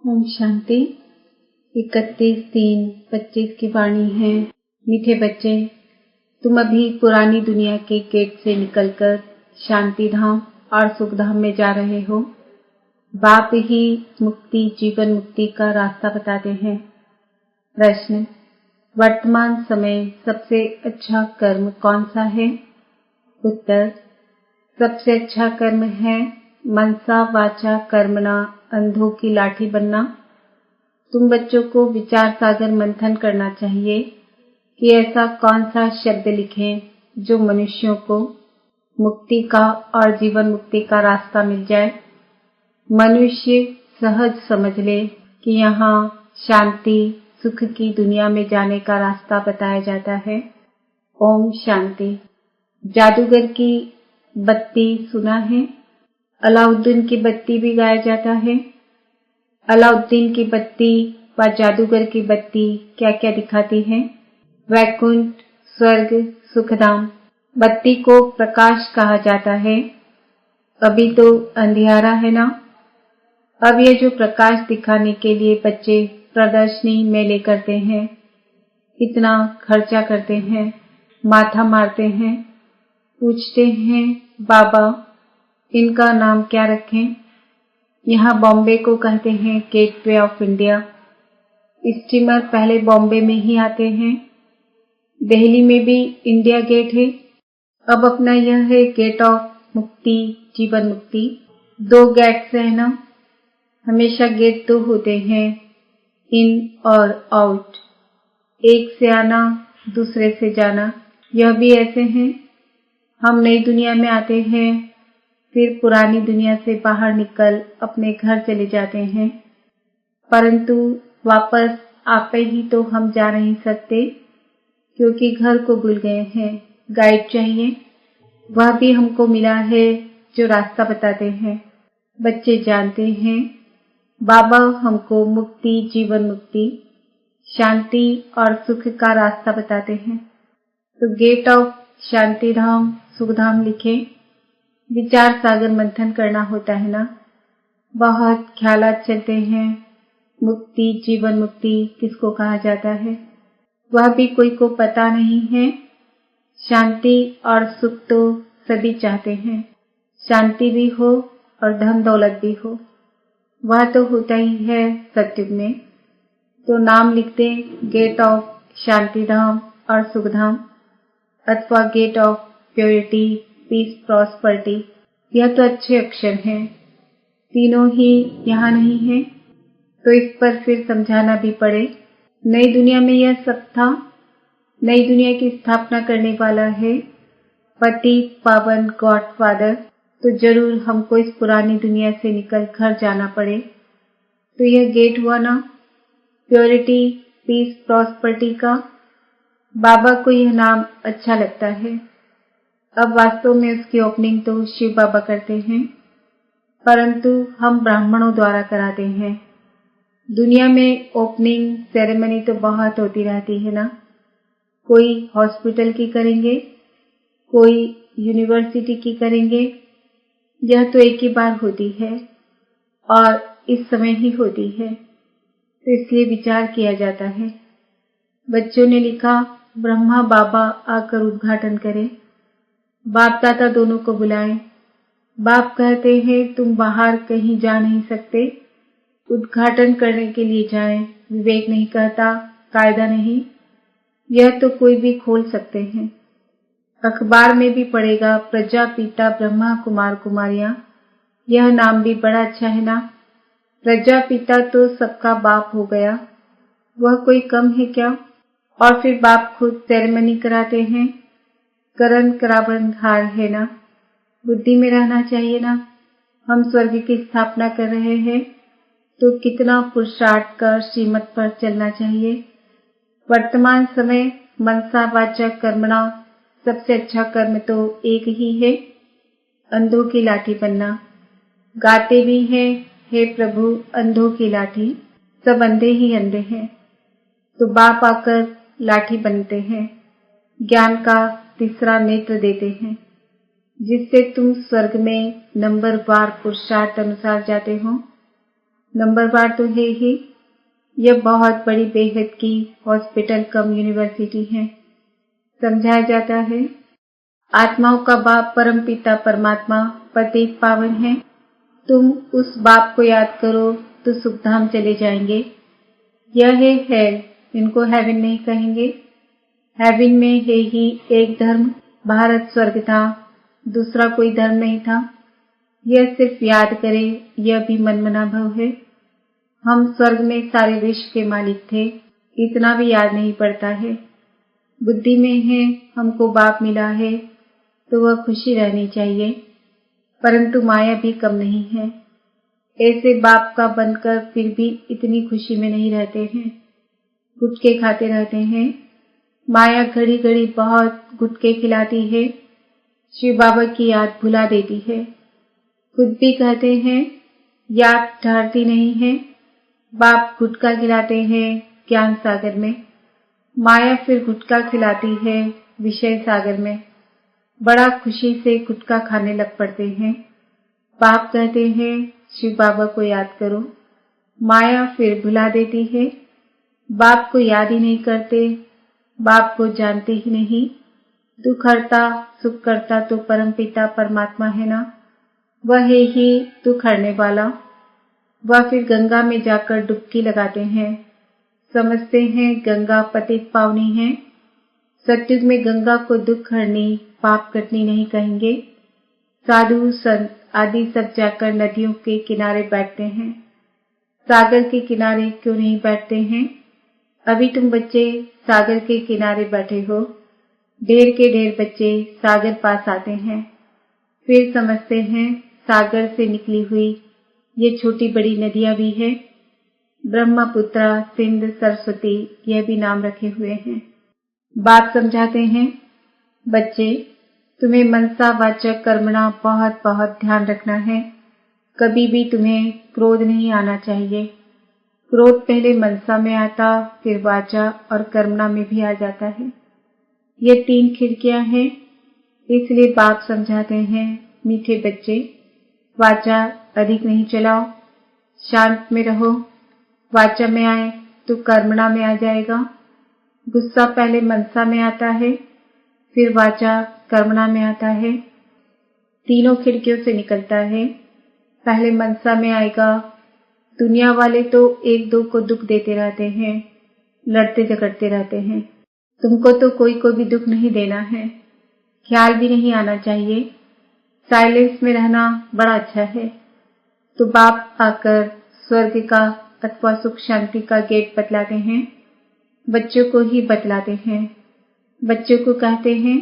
ओम शांति। 31/3/25 की वाणी है। मीठे बच्चे, तुम अभी पुरानी दुनिया के गेट से निकलकर शांति धाम और सुख धाम में जा रहे हो। बाप ही मुक्ति, जीवन मुक्ति का रास्ता बताते हैं। प्रश्न: वर्तमान समय सबसे अच्छा कर्म कौन सा है? उत्तर: सबसे अच्छा कर्म है मनसा वाचा कर्मणा अंधों की लाठी बनना। तुम बच्चों को विचार सागर मंथन करना चाहिए कि ऐसा कौन सा शब्द लिखें जो मनुष्यों को मुक्ति का और जीवन मुक्ति का रास्ता मिल जाए। मनुष्य सहज समझ ले कि यहाँ शांति सुख की दुनिया में जाने का रास्ता बताया जाता है। ओम शांति। जादूगर की बत्ती सुना है? अलाउद्दीन की बत्ती भी गाया जाता है। अलाउद्दीन की बत्ती व जादूगर की बत्ती क्या क्या दिखाती है? वैकुंठ, स्वर्ग, सुखधाम। बत्ती को प्रकाश कहा जाता है। अभी तो अंधियारा है ना। अब ये जो प्रकाश दिखाने के लिए बच्चे प्रदर्शनी मेले करते हैं, इतना खर्चा करते हैं, माथा मारते हैं, पूछते हैं बाबा इनका नाम क्या रखें? यहाँ बॉम्बे को कहते हैं गेटवे ऑफ इंडिया। स्टीमर पहले बॉम्बे में ही आते हैं। दिल्ली में भी इंडिया गेट है। अब अपना यह है गेट ऑफ मुक्ति, जीवन मुक्ति। 2 गेट्स है ना। हमेशा गेट 2 होते हैं, इन और आउट। एक से आना, दूसरे से जाना। यह भी ऐसे हैं। हम नई दुनिया में आते हैं, फिर पुरानी दुनिया से बाहर निकल अपने घर चले जाते हैं, परंतु वापस आपे ही तो हम जा नहीं सकते क्योंकि घर को भूल गए हैं। गाइड चाहिए। वह भी हमको मिला है जो रास्ता बताते हैं। बच्चे जानते हैं बाबा हमको मुक्ति, जीवन मुक्ति, शांति और सुख का रास्ता बताते हैं। तो गेट ऑफ शांति धाम, सुख धाम लिखें। विचार सागर मंथन करना होता है ना। बहुत ख्यालात चलते हैं। मुक्ति, जीवन मुक्ति किसको कहा जाता है वह भी कोई को पता नहीं है। शांति और सुख तो सभी चाहते हैं। शांति भी हो और धन दौलत भी हो, वह तो होता ही है सत्युग में। तो नाम लिखते गेट ऑफ शांति धाम और सुख धाम, अथवा gate of purity, peace, prosperity. यह तो अच्छे अक्षर हैं। तीनों ही यहाँ नहीं है तो इस पर फिर समझाना भी पड़े। नई दुनिया में यह सब था। नई दुनिया की स्थापना करने वाला है पति पावन गॉड फादर। तो जरूर हमको इस पुरानी दुनिया से निकल घर जाना पड़े। तो यह गेट हुआ ना प्योरिटी, पीस, प्रॉस्पर्टी का। बाबा को यह नाम अच्छा लगता है। अब वास्तव में उसकी ओपनिंग तो शिव बाबा करते हैं, परंतु हम ब्राह्मणों द्वारा कराते हैं। दुनिया में ओपनिंग सेरेमनी तो बहुत होती रहती है ना। कोई हॉस्पिटल की करेंगे, कोई यूनिवर्सिटी की करेंगे। यह तो एक ही बार होती है और इस समय ही होती है, तो इसलिए विचार किया जाता है। बच्चों ने लिखा ब्रह्मा बाबा आकर उद्घाटन करें। बाप दादा दोनों को बुलाएं। बाप कहते हैं तुम बाहर कहीं जा नहीं सकते, उद्घाटन करने के लिए जाएं। विवेक नहीं कहता, कायदा नहीं। यह तो कोई भी खोल सकते हैं। अखबार में भी पढ़ेगा प्रजापिता ब्रह्मा कुमार कुमारियां। यह नाम भी बड़ा अच्छा है ना। प्रजापिता तो सबका बाप हो गया, वह कोई कम है क्या? और फिर बाप खुद सेरेमनी कराते हैं। करण करावन हार है ना। बुद्धि में रहना चाहिए ना। हम स्वर्ग की स्थापना कर रहे हैं तो कितना पुरुषार्थ कर श्रीमत पर चलना चाहिए। वर्तमान समय मनसा वाचा कर्मणा सबसे अच्छा कर्म तो एक ही है, अंधों की लाठी बनना। गाते भी हैं हे प्रभु अंधों की लाठी, सब अंधे ही अंधे हैं। तो बाप आकर लाठी बनते हैं, ज्ञान का तीसरा नेत्र देते हैं, जिससे तुम स्वर्ग में नंबर वार पुरुषार्थ अनुसार जाते हो। नंबरवार तो है ही। यह बहुत बड़ी बेहद की हॉस्पिटल कम यूनिवर्सिटी है। समझाया जाता है आत्माओं का बाप परम पिता परमात्मा पतित पावन है। तुम उस बाप को याद करो तो सुखधाम चले जाएंगे। यह है हेल, इनको हेवन नहीं कहेंगे। हेवन में है ही एक धर्म, भारत स्वर्ग था, दूसरा कोई धर्म नहीं था। यह सिर्फ याद करे, यह भी मनमना भव है। हम स्वर्ग में सारे विश्व के मालिक थे, इतना भी याद नहीं पड़ता है। बुद्धि में है हमको बाप मिला है तो वह खुशी रहनी चाहिए, परंतु माया भी कम नहीं है। ऐसे बाप का बनकर फिर भी इतनी खुशी में नहीं रहते हैं, गुटके खाते रहते हैं। माया घड़ी घड़ी बहुत गुटके खिलाती है, शिव बाबा की याद भुला देती है। खुद भी कहते हैं याद ठहरती नहीं है। बाप गुटखा खिलाते हैं ज्ञान सागर में, माया फिर गुटखा खिलाती है विषय सागर में। बड़ा खुशी से गुटखा खाने लग पड़ते हैं। बाप कहते हैं शिव बाबा को याद करो, माया फिर भुला देती है। बाप को याद ही नहीं करते, बाप को जानते ही नहीं। दुख हरता सुख करता तो परम पिता परमात्मा है ना, वह है ही दुख हरने वाला। वह फिर गंगा में जाकर डुबकी लगाते हैं, समझते हैं गंगा पतित पावनी है। सतयुग में गंगा को दुख हरनी पाप कटनी नहीं कहेंगे। साधु संत आदि सब जाकर नदियों के किनारे बैठते हैं, सागर के किनारे क्यों नहीं बैठते हैं? अभी तुम बच्चे सागर के किनारे बैठे हो, ढेर के ढेर बच्चे सागर पास आते हैं, फिर समझते हैं सागर से निकली हुई ये छोटी बड़ी नदियां भी है। ब्रह्मपुत्रा सिंध सरस्वती यह भी नाम रखे हुए हैं। बाप समझाते हैं बच्चे तुम्हें मनसा वाचक कर्मणा बहुत बहुत ध्यान रखना है। कभी भी तुम्हें क्रोध नहीं आना चाहिए। क्रोध पहले मनसा में आता, फिर वाचा और कर्मणा में भी आ जाता है। ये 3 खिड़कियां हैं, इसलिए बाप समझाते हैं मीठे बच्चे वाचा अधिक नहीं चलाओ, शांत में रहो। वाचा में आए तो कर्मणा में आ जाएगा। गुस्सा पहले मनसा में आता है, फिर वाचा कर्मणा में आता है। तीनों खिड़कियों से निकलता है। पहले मनसा में आएगा। दुनिया वाले तो एक दो को दुख देते रहते हैं, लड़ते झगड़ते रहते हैं। तुमको तो कोई को भी दुख नहीं देना है, ख्याल भी नहीं आना चाहिए। साइलेंस में रहना बड़ा अच्छा है। तो बाप आकर स्वर्ग का अथवा सुख शांति का गेट बतलाते हैं, बच्चों को ही बतलाते हैं। बच्चों को कहते हैं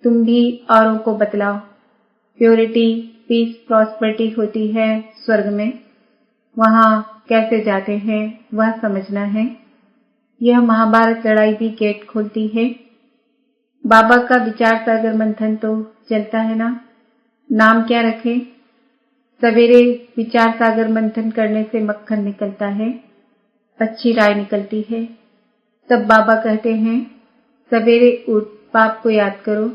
तुम भी औरों को बतलाओ। प्योरिटी पीस प्रॉस्पेरिटी होती है स्वर्ग में, वहां कैसे जाते हैं वह समझना है। यह महाभारत लड़ाई भी गेट खोलती है। बाबा का विचार सागर मंथन तो चलता है ना, नाम क्या रखें? सवेरे विचार सागर मंथन करने से मक्खन निकलता है, अच्छी राय निकलती है। तब बाबा कहते हैं सवेरे उठ बाप को याद करो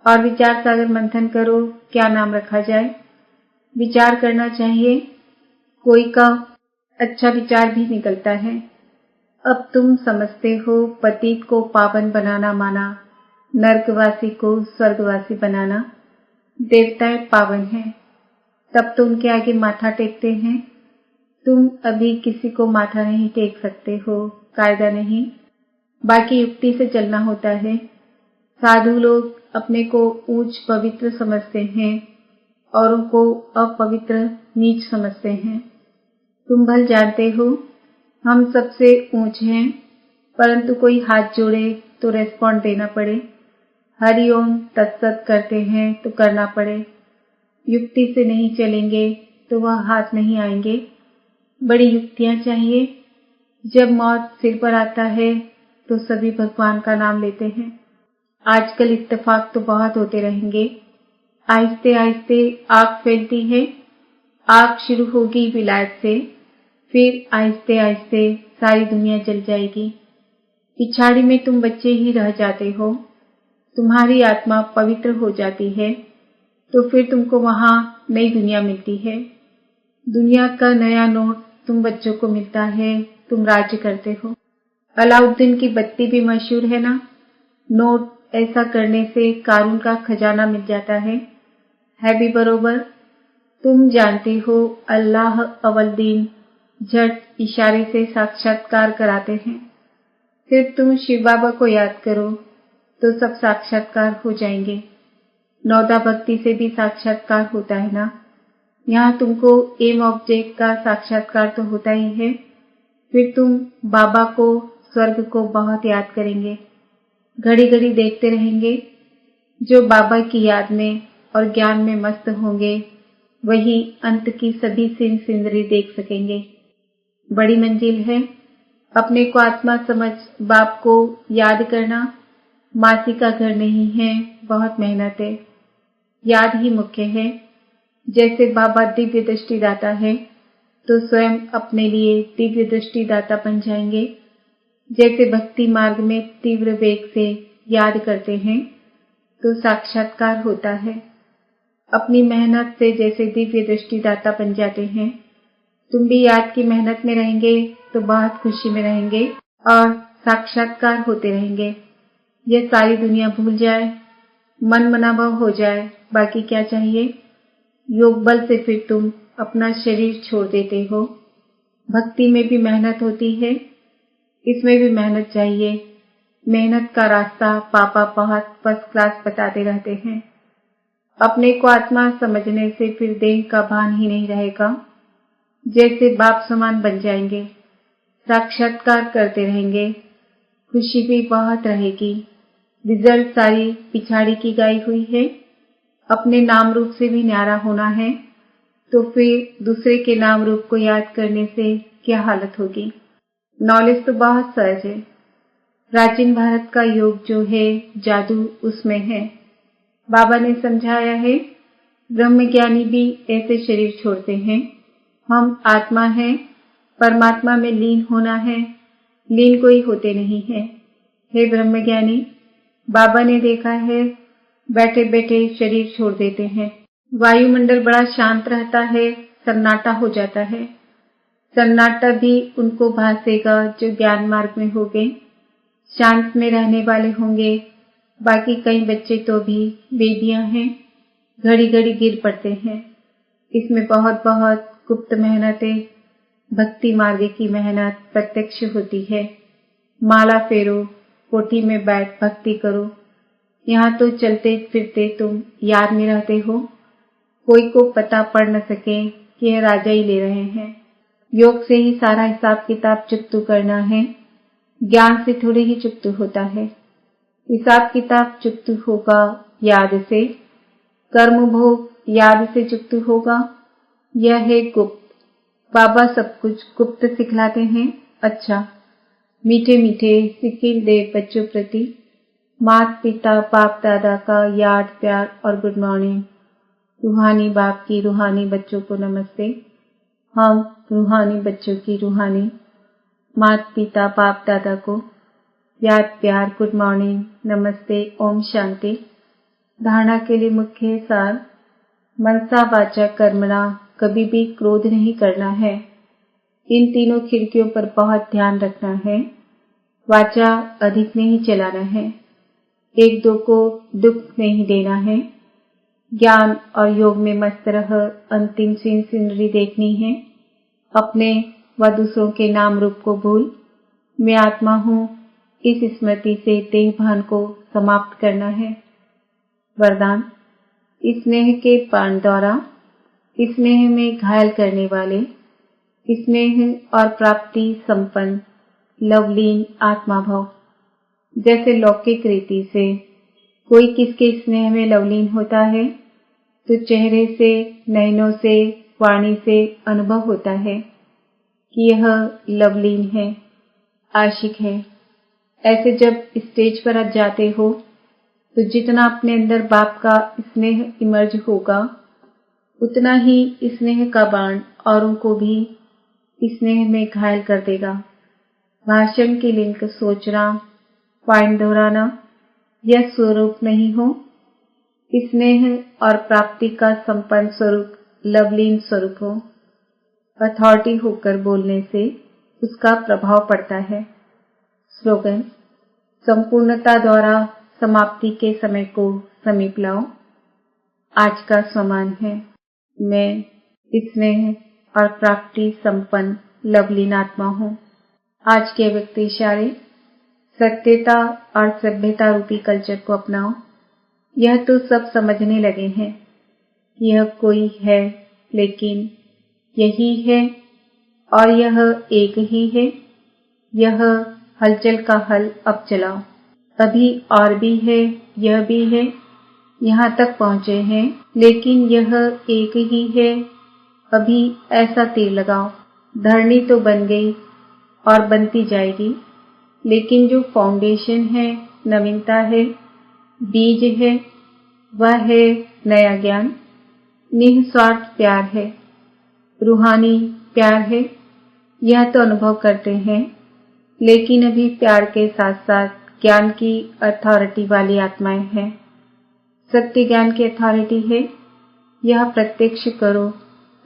और विचार सागर मंथन करो, क्या नाम रखा जाए। विचार करना चाहिए, कोई का अच्छा विचार भी निकलता है। अब तुम समझते हो पतित को पावन बनाना माना, नर्कवासी को स्वर्गवासी बनाना। देवताएं पावन हैं, तब तो उनके आगे माथा टेकते हैं। तुम अभी किसी को माथा नहीं टेक सकते हो, कायदा नहीं, बाकी युक्ति से चलना होता है। साधु लोग अपने को ऊंच पवित्र समझते हैं, औरों को अपवित्र नीच समझते हैं। तुम भल जानते हो हम सबसे ऊंच हैं, परंतु कोई हाथ जोड़े तो रेस्पॉन्ड देना पड़े। हरि ओम तत्सत करते हैं तो करना पड़े। युक्ति से नहीं चलेंगे तो वह हाथ नहीं आएंगे। बड़ी युक्तियां चाहिए। जब मौत सिर पर आता है तो सभी भगवान का नाम लेते हैं। आजकल इत्तेफाक तो बहुत होते रहेंगे। आहिस्ते आहिस्ते आग फैलती है। आग शुरू होगी विलायत से, फिर आहिस्ते आहिस्ते सारी दुनिया जल जाएगी। पिछाड़ी में तुम बच्चे ही रह जाते हो। तुम्हारी आत्मा पवित्र हो जाती है तो फिर तुमको वहां नई दुनिया मिलती है। दुनिया का नया नोट तुम बच्चों को मिलता है, तुम राज्य करते हो। अलाउद्दीन की बत्ती भी मशहूर है ना। नोट ऐसा करने से कारून का खजाना मिल जाता है भी बरोबर। तुम जानते हो अल्लाह अव्वल दिन झट इशारे से साक्षात्कार कराते हैं। सिर्फ तुम शिव बाबा को याद करो तो सब साक्षात्कार हो जाएंगे। नौदा भक्ति से भी साक्षात्कार होता है ना। यहाँ तुमको एम ऑब्जेक्ट का साक्षात्कार तो होता ही है, फिर तुम बाबा को, स्वर्ग को बहुत याद करेंगे, घड़ी घड़ी देखते रहेंगे। जो बाबा की याद में और ज्ञान में मस्त होंगे वही अंत की सभी सीन सिंदरी देख सकेंगे। बड़ी मंजिल है। अपने को आत्मा समझ बाप को याद करना मासी का घर नहीं है, बहुत मेहनत है। याद ही मुख्य है। जैसे बाबा दिव्य दृष्टि दाता है तो स्वयं अपने लिए दिव्य दृष्टि दाता बन जाएंगे। जैसे भक्ति मार्ग में तीव्र वेग से याद करते हैं तो साक्षात्कार होता है। अपनी मेहनत से जैसे दिव्य दृष्टि दाता बन जाते हैं, तुम भी याद की मेहनत में रहेंगे तो बहुत खुशी में रहेंगे और साक्षात्कार होते रहेंगे। यह सारी दुनिया भूल जाए, मन मनाभाव हो जाए, बाकी क्या चाहिए। योग बल से फिर तुम अपना शरीर छोड़ देते हो। भक्ति में भी मेहनत होती है, इसमें भी मेहनत चाहिए। मेहनत का रास्ता पापा बहुत फर्स्ट क्लास बताते रहते हैं। अपने को आत्मा समझने से फिर देह का भान ही नहीं रहेगा। जैसे बाप समान बन जाएंगे, साक्षात्कार करते रहेंगे, खुशी भी बहुत रहेगी। रिजल्ट सारी पिछाड़ी की गाई हुई है। अपने नाम रूप से भी न्यारा होना है तो फिर दूसरे के नाम रूप को याद करने से क्या हालत होगी। नॉलेज तो बहुत सहज है। प्राचीन भारत का योग जो है, जादू उसमें है। बाबा ने समझाया है, ब्रह्मज्ञानी भी ऐसे शरीर छोड़ते हैं। हम आत्मा हैं, परमात्मा में लीन होना है, लीन कोई होते नहीं है। हे ब्रह्मज्ञानी, बाबा ने देखा है बैठे बैठे शरीर छोड़ देते हैं। वायुमंडल बड़ा शांत रहता है, सन्नाटा हो जाता है। सन्नाटा भी उनको भासेगा जो ज्ञान मार्ग में होंगे, शांत में रहने वाले होंगे। बाकी कई बच्चे तो भी बेदियां हैं, घड़ी घड़ी गिर पड़ते हैं। इसमें बहुत बहुत गुप्त मेहनतें, भक्ति मार्ग की मेहनत प्रत्यक्ष होती है। माला फेरो, कोठी में बैठ भक्ति करो। यहाँ तो चलते फिरते तुम याद में रहते हो, कोई को पता पड़ न सके कि यह राजा ही ले रहे हैं। योग से ही सारा हिसाब किताब चुकतू करना है, ज्ञान से थोड़े ही चुकतू होता है। हिसाब किताब चुकतू होगा याद से, कर्म भोग याद से चुकतू होगा। यह है गुप्त। बाबा सब कुछ गुप्त सिखलाते हैं। अच्छा, मीठे मीठे सिखिल दे बच्चों प्रति माता पिता बाप दादा का याद प्यार और गुड मॉर्निंग। रूहानी बाप की रूहानी बच्चों को नमस्ते। हम रूहानी बच्चों की रूहानी माता पिता बाप दादा को याद प्यार गुड मॉर्निंग नमस्ते ओम शांति। धारणा के लिए मुख्य सार, मनसा वाचा कर्मणा कभी भी क्रोध नहीं करना है। इन तीनों खिड़कियों पर बहुत ध्यान रखना है। वाचा अधिक नहीं चलाना है, एक दो को दुख नहीं देना है। ज्ञान और योग में मस्त रह अंतिम सीन सिनरी देखनी है। अपने व दूसरों के नाम रूप को भूल मैं आत्मा हूँ, इस स्मृति से देह भान को समाप्त करना है। वरदान, स्नेह के बाण द्वारा स्नेह में घायल करने वाले, स्नेह और प्राप्ति संपन्न लवलीन आत्मा भव। जैसे लौकिक रीति से कोई किसके स्नेह में लवलीन होता है तो चेहरे से, नयनों से, वाणी से अनुभव होता है कि यह लवलीन है, आशिक है। ऐसे जब स्टेज पर आ जाते हो तो जितना अपने अंदर बाप का स्नेह इमर्ज होगा उतना ही स्नेह का बाण औरों को भी स्नेह में घायल कर देगा। भाषण की लिंक सोचना, पॉइंट दोहराना, यह स्वरूप नहीं हो। स्नेह और प्राप्ति का संपन्न स्वरूप लवलीन स्वरूप हो। अथॉरिटी होकर बोलने से उसका प्रभाव पड़ता है। स्लोगन: संपूर्णता द्वारा समाप्ति के समय को समीप लाओ। आज का सम्मान है, मैं स्नेह और प्राप्ति संपन्न लवलीन आत्मा हूँ। आज के व्यक्त इशारे: सत्यता और सभ्यता रूपी कल्चर को अपनाओ। यह तो सब समझने लगे हैं, यह कोई है लेकिन यही है और यह एक ही है। यह हलचल का हल अब चलाओ। अभी और भी है, यह भी है, यहाँ तक पहुँचे हैं लेकिन यह एक ही है। अभी ऐसा तीर लगाओ। धरनी तो बन गई और बनती जाएगी, लेकिन जो फाउंडेशन है, नवीनता है, बीज है, वह है नया ज्ञान। निस्वार्थ प्यार है, रूहानी प्यार है। यह तो अनुभव करते हैं, लेकिन अभी प्यार के साथ साथ ज्ञान की अथॉरिटी वाली आत्माएं हैं। सत्य ज्ञान की अथॉरिटी है। यह प्रत्यक्ष करो